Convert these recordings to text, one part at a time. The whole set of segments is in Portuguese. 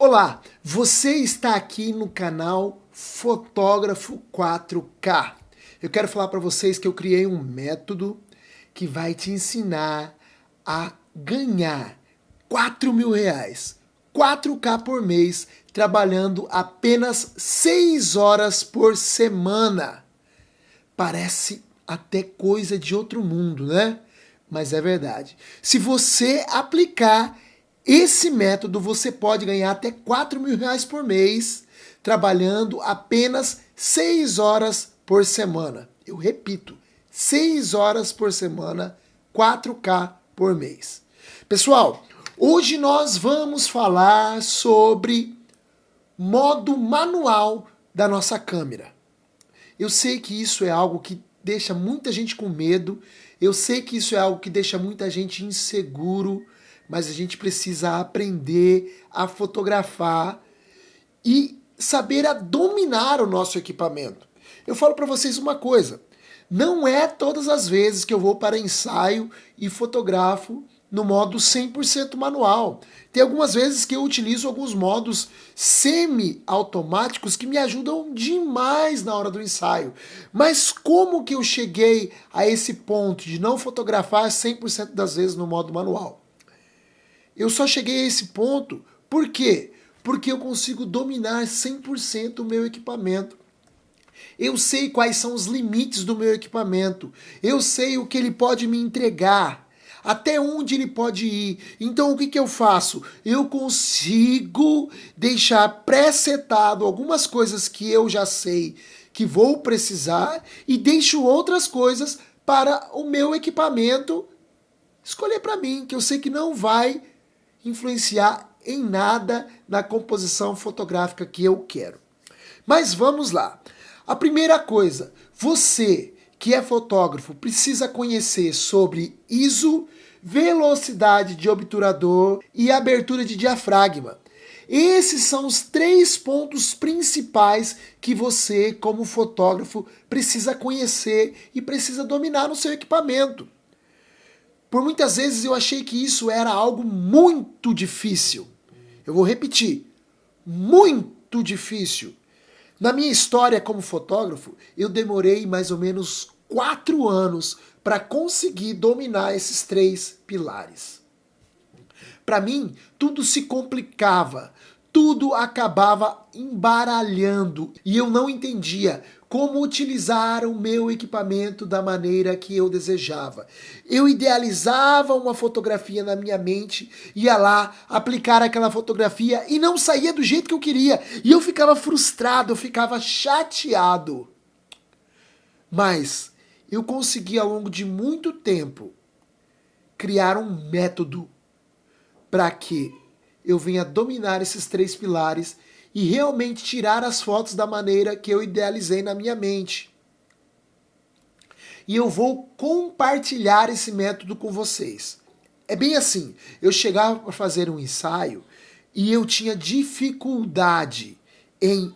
Olá, você está aqui no canal Fotógrafo 4K. Eu quero falar para vocês que eu criei um método que vai te ensinar a ganhar R$ 4.000, 4K por mês, trabalhando apenas 6 horas por semana. Parece até coisa de outro mundo, né? Mas é verdade. Se você aplicar esse método, você pode ganhar até R$ 4.000 por mês, trabalhando apenas 6 horas por semana. Eu repito, 6 horas por semana, 4K por mês. Pessoal, hoje nós vamos falar sobre modo manual da nossa câmera. Eu sei que isso é algo que deixa muita gente com medo, eu sei que isso é algo que deixa muita gente inseguro, mas a gente precisa aprender a fotografar e saber a dominar o nosso equipamento. Eu falo para vocês uma coisa, não é todas as vezes que eu vou para ensaio e fotografo no modo 100% manual. Tem algumas vezes que eu utilizo alguns modos semi-automáticos que me ajudam demais na hora do ensaio. Mas como que eu cheguei a esse ponto de não fotografar 100% das vezes no modo manual? Eu só cheguei a esse ponto, por quê? Porque eu consigo dominar 100% o meu equipamento. Eu sei quais são os limites do meu equipamento. Eu sei o que ele pode me entregar. Até onde ele pode ir. Então o que eu faço? Eu consigo deixar pré-setado algumas coisas que eu já sei que vou precisar e deixo outras coisas para o meu equipamento escolher para mim, que eu sei que não vai influenciar em nada na composição fotográfica que eu quero. Mas vamos lá. A primeira coisa, você que é fotógrafo precisa conhecer sobre ISO, velocidade de obturador e abertura de diafragma. Esses são os 3 pontos principais que você, como fotógrafo, precisa conhecer e precisa dominar no seu equipamento. Por muitas vezes eu achei que isso era algo muito difícil. Eu vou repetir, muito difícil. Na minha história como fotógrafo, eu demorei mais ou menos 4 anos para conseguir dominar esses 3 pilares. Para mim, tudo se complicava, tudo acabava embaralhando e eu não entendia como utilizar o meu equipamento da maneira que eu desejava. Eu idealizava uma fotografia na minha mente, ia lá aplicar aquela fotografia e não saía do jeito que eu queria. E eu ficava frustrado, eu ficava chateado. Mas eu consegui ao longo de muito tempo criar um método para que eu venha dominar esses 3 pilares e realmente tirar as fotos da maneira que eu idealizei na minha mente. E eu vou compartilhar esse método com vocês. É bem assim, eu chegava para fazer um ensaio e eu tinha dificuldade em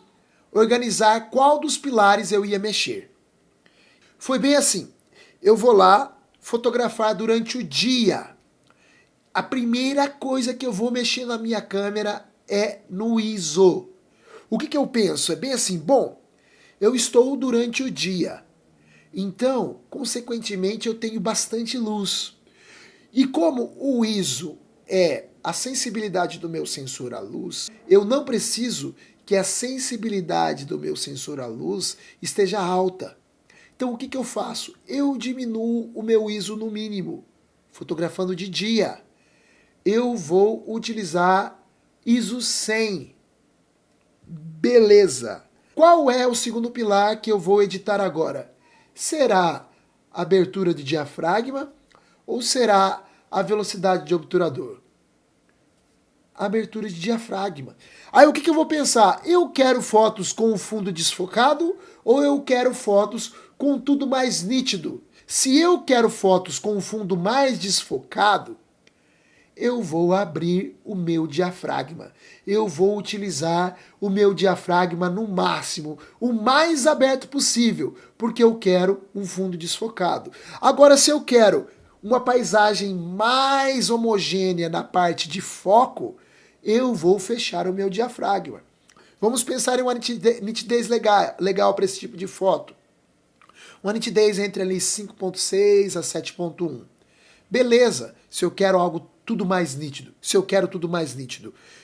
organizar qual dos pilares eu ia mexer. Foi bem assim, eu vou lá fotografar durante o dia. A primeira coisa que eu vou mexer na minha câmera é no ISO. O que eu penso? É bem assim, bom, eu estou durante o dia, então, consequentemente, eu tenho bastante luz. E como o ISO é a sensibilidade do meu sensor à luz, eu não preciso que a sensibilidade do meu sensor à luz esteja alta. Então, o que eu faço? Eu diminuo o meu ISO no mínimo, fotografando de dia. Eu vou utilizar ISO 100. Beleza. Qual é o segundo pilar que eu vou editar agora? Será a abertura de diafragma ou será a velocidade de obturador? Abertura de diafragma. Aí o que eu vou pensar? Eu quero fotos com o fundo desfocado ou eu quero fotos com tudo mais nítido? Se eu quero fotos com o fundo mais desfocado, eu vou abrir o meu diafragma. Eu vou utilizar o meu diafragma no máximo, o mais aberto possível, porque eu quero um fundo desfocado. Agora, se eu quero uma paisagem mais homogênea na parte de foco, eu vou fechar o meu diafragma. Vamos pensar em uma nitidez legal para esse tipo de foto. Uma nitidez entre ali 5.6 a 7.1. Beleza, se eu quero algo tudo mais nítido,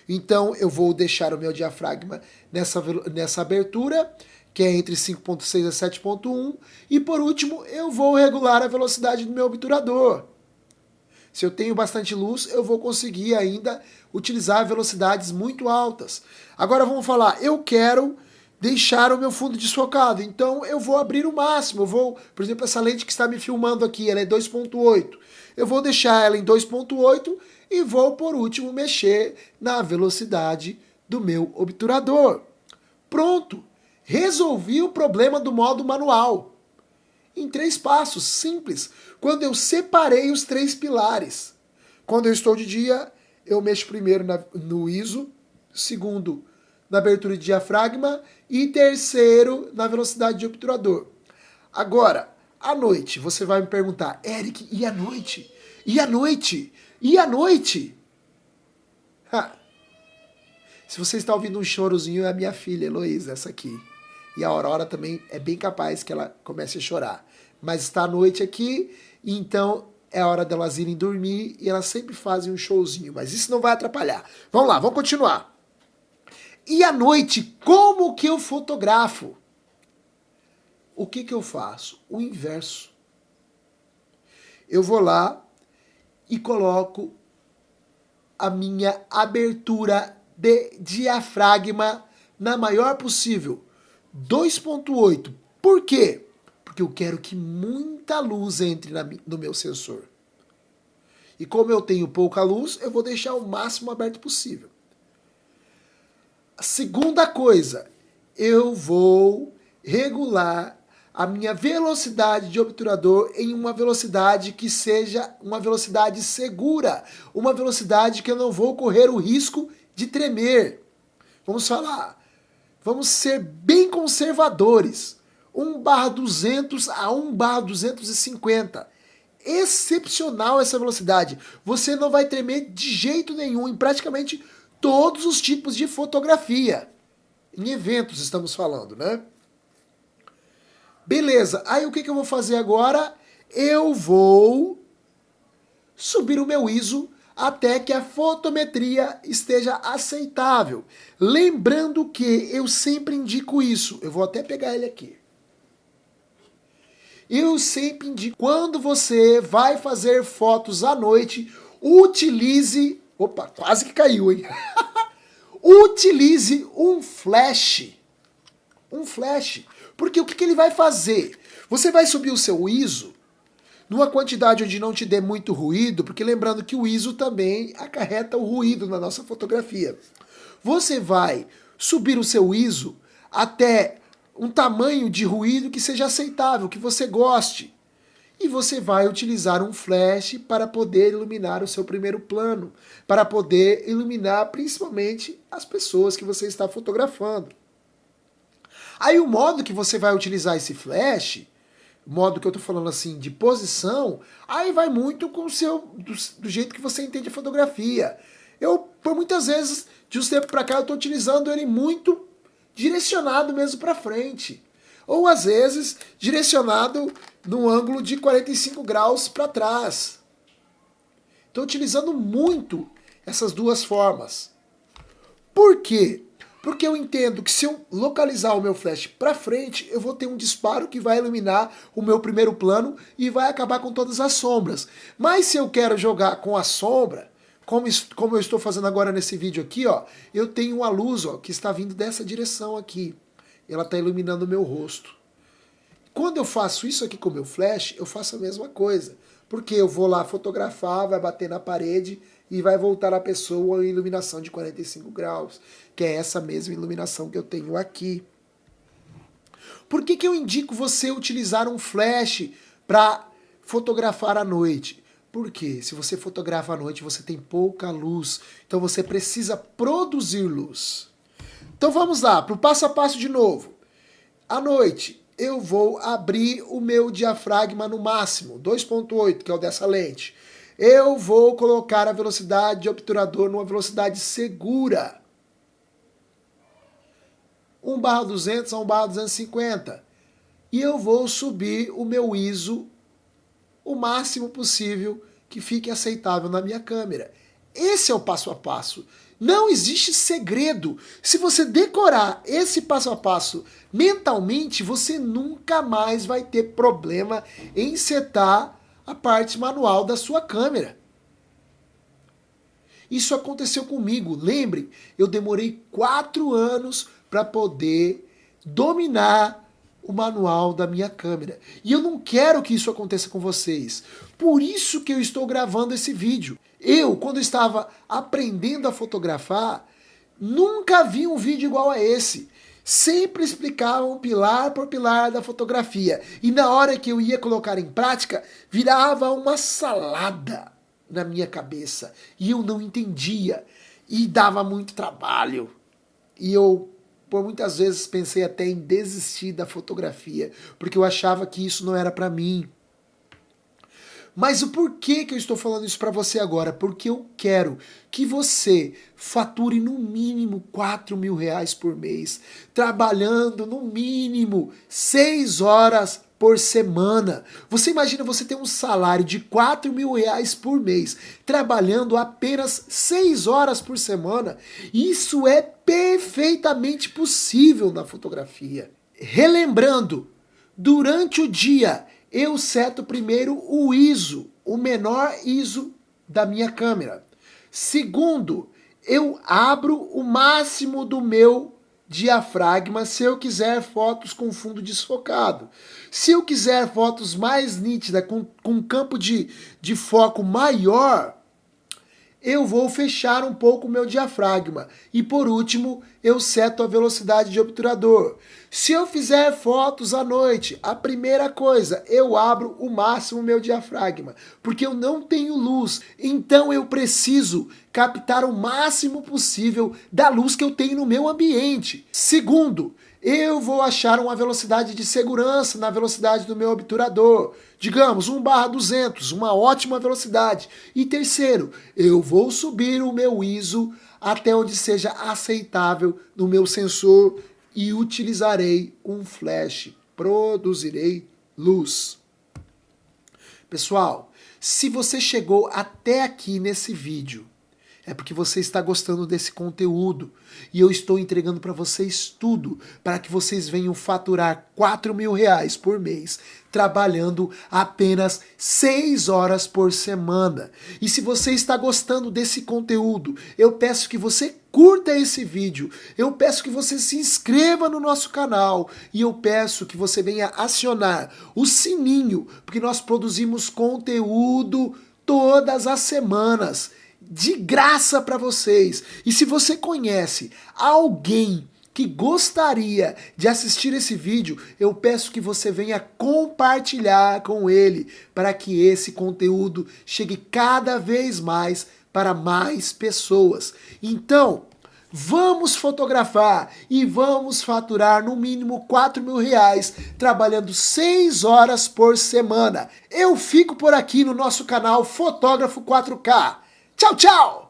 então eu vou deixar o meu diafragma nessa abertura, que é entre 5.6 a 7.1, e por último eu vou regular a velocidade do meu obturador. Se eu tenho bastante luz, eu vou conseguir ainda utilizar velocidades muito altas. Agora vamos falar, eu quero deixar o meu fundo desfocado, então eu vou abrir o máximo, por exemplo, essa lente que está me filmando aqui, ela é 2.8, eu vou deixar ela em 2.8 e vou, por último, mexer na velocidade do meu obturador. Pronto! Resolvi o problema do modo manual. Em 3 passos, simples, quando eu separei os 3 pilares. Quando eu estou de dia, eu mexo primeiro no ISO, segundo na abertura de diafragma e terceiro na velocidade de obturador. Agora, à noite, você vai me perguntar, Eric, e à noite? E à noite? E à noite? Ha. Se você está ouvindo um chorozinho, é a minha filha, Heloísa, essa aqui. E a Aurora também é bem capaz que ela comece a chorar. Mas está à noite aqui, então é a hora delas irem dormir e elas sempre fazem um showzinho. Mas isso não vai atrapalhar. Vamos lá, vamos continuar. E à noite, como que eu fotografo? O que eu faço? O inverso. Eu vou lá e coloco a minha abertura de diafragma na maior possível. 2.8. Por quê? Porque eu quero que muita luz entre no meu sensor. E como eu tenho pouca luz, eu vou deixar o máximo aberto possível. A segunda coisa, eu vou regular a minha velocidade de obturador em uma velocidade que seja uma velocidade segura, uma velocidade que eu não vou correr o risco de tremer. Vamos falar, vamos ser bem conservadores, 1/200 a 1/250. Excepcional essa velocidade. Você não vai tremer de jeito nenhum em praticamente todos os tipos de fotografia. Em eventos estamos falando, né? Beleza, aí o que eu vou fazer agora? Eu vou subir o meu ISO até que a fotometria esteja aceitável. Lembrando que eu sempre indico isso. Eu vou até pegar ele aqui. Eu sempre indico, quando você vai fazer fotos à noite, utilize... Opa, quase que caiu, hein? Utilize um flash. Um flash. Porque o que ele vai fazer? Você vai subir o seu ISO numa quantidade onde não te dê muito ruído, porque lembrando que o ISO também acarreta o ruído na nossa fotografia. Você vai subir o seu ISO até um tamanho de ruído que seja aceitável, que você goste. E você vai utilizar um flash para poder iluminar o seu primeiro plano, para poder iluminar principalmente as pessoas que você está fotografando. Aí o modo que você vai utilizar esse flash, o modo que eu estou falando assim de posição, aí vai muito com o seu, do jeito que você entende a fotografia. Eu, por muitas vezes, de uns tempos para cá, eu estou utilizando ele muito direcionado mesmo para frente. Ou às vezes direcionado num ângulo de 45 graus para trás. Estou utilizando muito essas duas formas. Por quê? Porque eu entendo que se eu localizar o meu flash para frente, eu vou ter um disparo que vai iluminar o meu primeiro plano e vai acabar com todas as sombras. Mas se eu quero jogar com a sombra, como eu estou fazendo agora nesse vídeo aqui, ó, eu tenho uma luz, ó, que está vindo dessa direção aqui. Ela está iluminando o meu rosto. Quando eu faço isso aqui com o meu flash, eu faço a mesma coisa. Porque eu vou lá fotografar, vai bater na parede e vai voltar a pessoa em iluminação de 45 graus, que é essa mesma iluminação que eu tenho aqui. Por que eu indico você utilizar um flash para fotografar à noite? Porque se você fotografa à noite, você tem pouca luz, então você precisa produzir luz. Então vamos lá, para o passo a passo de novo. À noite, eu vou abrir o meu diafragma no máximo, 2.8, que é o dessa lente. Eu vou colocar a velocidade de obturador numa velocidade segura. 1/200 a 1/250. E eu vou subir o meu ISO o máximo possível que fique aceitável na minha câmera. Esse é o passo a passo. Não existe segredo. Se você decorar esse passo a passo mentalmente, você nunca mais vai ter problema em setar a parte manual da sua câmera. Isso aconteceu comigo. Lembre, eu demorei 4 anos para poder dominar o manual da minha câmera. E eu não quero que isso aconteça com vocês. Por isso que eu estou gravando esse vídeo. Eu, quando estava aprendendo a fotografar, nunca vi um vídeo igual a esse. Sempre explicavam pilar por pilar da fotografia. E na hora que eu ia colocar em prática, virava uma salada na minha cabeça. E eu não entendia. E dava muito trabalho. E eu, por muitas vezes, pensei até em desistir da fotografia, porque eu achava que isso não era para mim. Mas o porquê que eu estou falando isso para você agora? Porque eu quero que você fature no mínimo R$4.000 por mês, trabalhando no mínimo 6 horas por semana. Você imagina você ter um salário de R$4.000 por mês, trabalhando apenas 6 horas por semana? Isso é perfeitamente possível na fotografia. Relembrando, durante o dia, eu seto primeiro o ISO, o menor ISO da minha câmera. Segundo, eu abro o máximo do meu diafragma se eu quiser fotos com fundo desfocado. Se eu quiser fotos mais nítidas, com campo de foco maior, eu vou fechar um pouco o meu diafragma. E por último, eu seto a velocidade de obturador. Se eu fizer fotos à noite, a primeira coisa, eu abro o máximo o meu diafragma, porque eu não tenho luz. Então eu preciso captar o máximo possível da luz que eu tenho no meu ambiente. Segundo, eu vou achar uma velocidade de segurança na velocidade do meu obturador. Digamos, 1/200, uma ótima velocidade. E terceiro, eu vou subir o meu ISO até onde seja aceitável no meu sensor e utilizarei um flash, produzirei luz. Pessoal, se você chegou até aqui nesse vídeo, é porque você está gostando desse conteúdo e eu estou entregando para vocês tudo para que vocês venham faturar R$4.000 por mês trabalhando apenas 6 horas por semana. E se você está gostando desse conteúdo, eu peço que você curta esse vídeo, eu peço que você se inscreva no nosso canal e eu peço que você venha acionar o sininho, porque nós produzimos conteúdo todas as semanas, de graça para vocês. E se você conhece alguém que gostaria de assistir esse vídeo, eu peço que você venha compartilhar com ele para que esse conteúdo chegue cada vez mais para mais pessoas. Então, vamos fotografar e vamos faturar no mínimo R$4.000 trabalhando 6 horas por semana. Eu fico por aqui no nosso canal Fotógrafo 4K. Tchau, tchau!